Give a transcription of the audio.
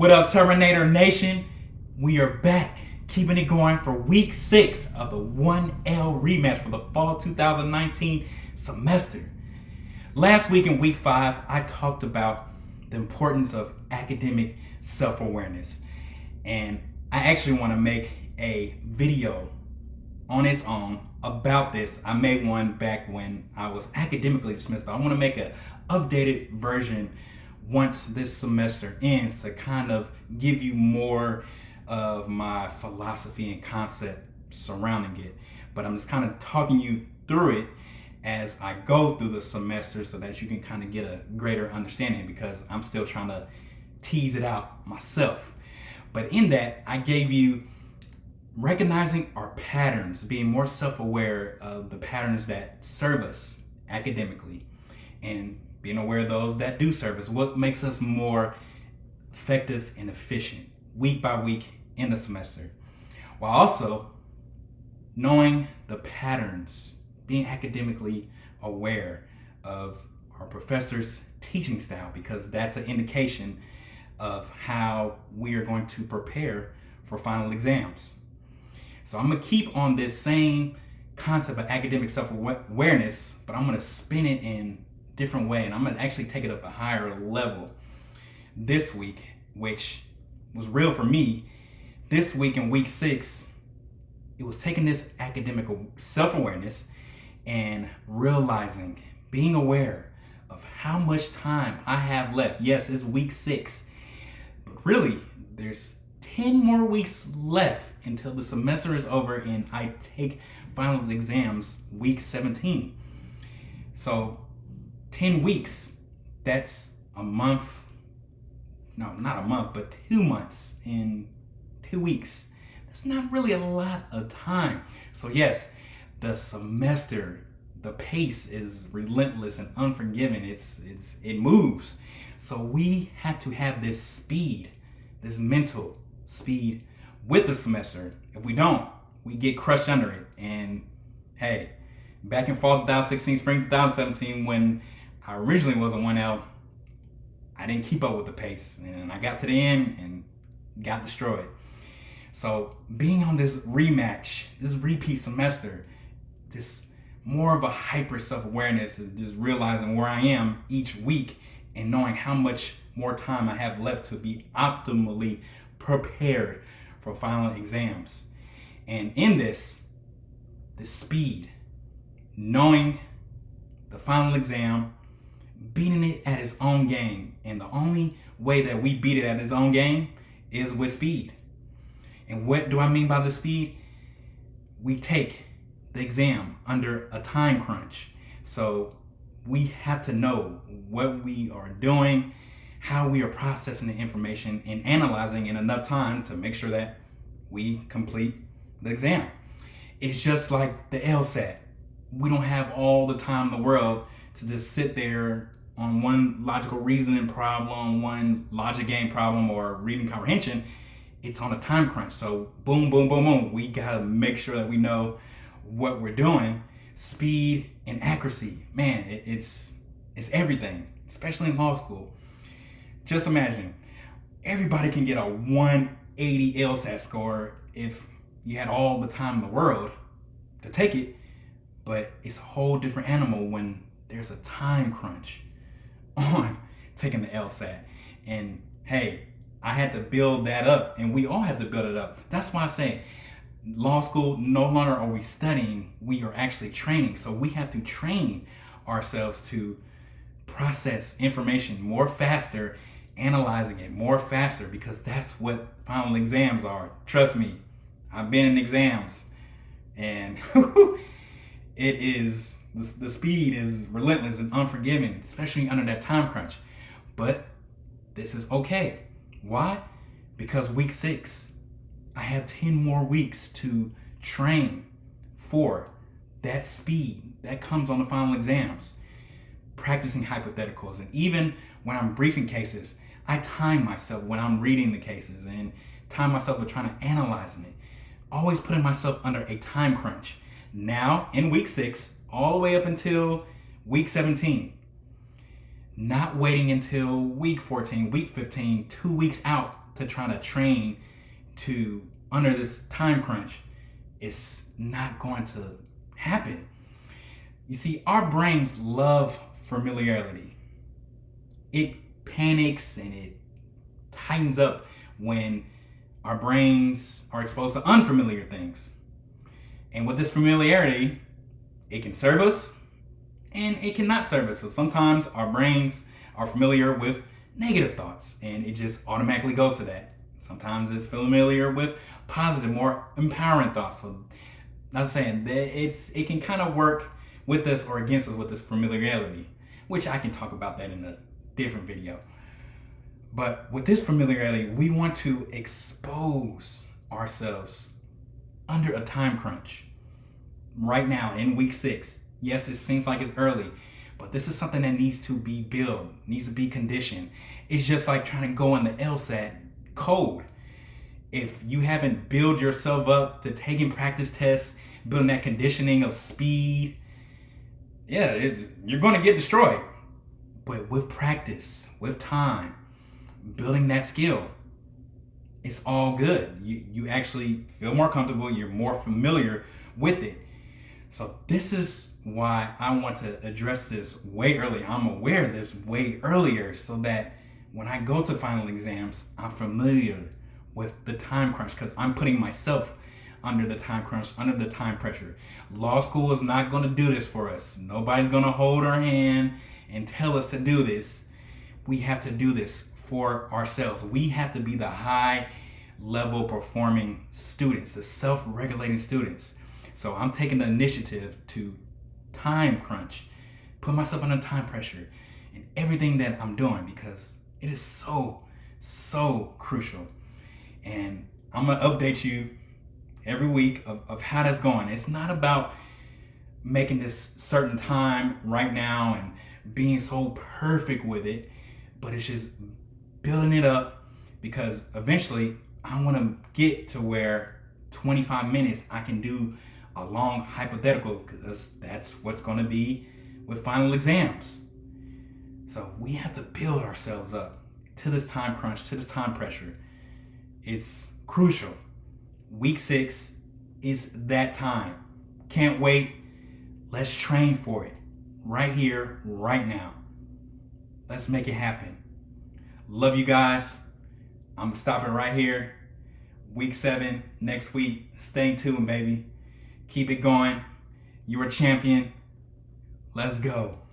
What up, Terminator Nation? We are back, keeping it going for week 6 of the 1L rematch for the fall 2019 semester. Last week in week 5, I talked about the importance of academic self-awareness. And I actually want to make a video on its own about this. I made one back when I was academically dismissed, but I want to make an updated version once this semester ends to kind of give you more of my philosophy and concept surrounding it. But I'm just kind of talking you through it as I go through the semester so that you can kind of get a greater understanding, because I'm still trying to tease it out myself. But in that, I gave you recognizing our patterns, being more self-aware of the patterns that serve us academically, and being aware of those that do serve us, what makes us more effective and efficient week by week in the semester, while also knowing the patterns, being academically aware of our professors' teaching style, because that's an indication of how we are going to prepare for final exams. So I'm going to keep on this same concept of academic self-awareness, but I'm going to spin it in a different way, and I'm going to actually take it up a higher level this week, which was real for me. This week in week 6, it was taking this academic self-awareness and realizing, being aware of how much time I have left. Yes, it's week 6, but really there's 10 more weeks left until the semester is over and I take final exams week 17. So 10 weeks, that's a month, no, not a month, but 2 months in 2 weeks. That's not really a lot of time. So yes, the semester, the pace is relentless and unforgiving. It moves. So we have to have this speed, this mental speed with the semester. If we don't, we get crushed under it. And hey, back in fall 2016, spring 2017, when I originally was a 1L, I didn't keep up with the pace, and I got to the end and got destroyed. So being on this rematch, this repeat semester, this more of a hyper self-awareness, just realizing where I am each week and knowing how much more time I have left to be optimally prepared for final exams. And in this speed, knowing the final exam, beating it at its own game. And the only way that we beat it at its own game is with speed. And what do I mean by the speed? We take the exam under a time crunch. So we have to know what we are doing, how we are processing the information and analyzing in enough time to make sure that we complete the exam. It's just like the LSAT. We don't have all the time in the world to just sit there on one logical reasoning problem, one logic game problem, or reading comprehension. It's on a time crunch. So boom, boom, boom, boom. We gotta make sure that we know what we're doing. Speed and accuracy, man, it's everything, especially in law school. Just imagine, everybody can get a 180 LSAT score if you had all the time in the world to take it, but it's a whole different animal when there's a time crunch on taking the LSAT. And hey, I had to build that up, and we all had to build it up. That's why I say law school, no longer are we studying, we are actually training. So we have to train ourselves to process information more faster, analyzing it more faster, because that's what final exams are. Trust me, I've been in exams, and it is, the speed is relentless and unforgiving, especially under that time crunch. But this is okay. Why? Because week 6, I have 10 more weeks to train for that speed that comes on the final exams. Practicing hypotheticals, and even when I'm briefing cases, I time myself when I'm reading the cases and time myself with trying to analyze it. Always putting myself under a time crunch. Now in week 6, all the way up until week 17. Not waiting until week 14, week 15, 2 weeks out to try to train to under this time crunch, it's not going to happen. You see, our brains love familiarity. It panics and it tightens up when our brains are exposed to unfamiliar things. And with this familiarity, it can serve us and it cannot serve us. So sometimes our brains are familiar with negative thoughts and it just automatically goes to that. Sometimes it's familiar with positive, more empowering thoughts. So I'm saying that it can kind of work with us or against us with this familiarity, which I can talk about that in a different video. But with this familiarity, we want to expose ourselves under a time crunch right now in week 6. Yes, it seems like it's early, but this is something that needs to be built, needs to be conditioned. It's just like trying to go in the LSAT code. If you haven't built yourself up to taking practice tests, building that conditioning of speed, you're going to get destroyed. But with practice, with time, building that skill, it's all good. You actually feel more comfortable. You're more familiar with it. So this is why I want to address this way early. I'm aware of this way earlier so that when I go to final exams, I'm familiar with the time crunch because I'm putting myself under the time crunch, under the time pressure. Law school is not going to do this for us. Nobody's going to hold our hand and tell us to do this. We have to do this for ourselves. We have to be the high level performing students, the self-regulating students. So I'm taking the initiative to time crunch, put myself under time pressure in everything that I'm doing because it is so crucial. And I'm going to update you every week of how that's going. It's not about making this certain time right now and being so perfect with it, but it's just building it up because eventually I want to get to where 25 minutes I can do a long hypothetical because that's what's going to be with final exams. So we have to build ourselves up to this time crunch, to this time pressure. It's crucial. Week 6 is that time. Can't wait. Let's train for it right here, right now. Let's make it happen. Love you guys. I'm stopping right here. Week 7 next week. Stay tuned, baby. Keep it going. You're a champion. Let's go.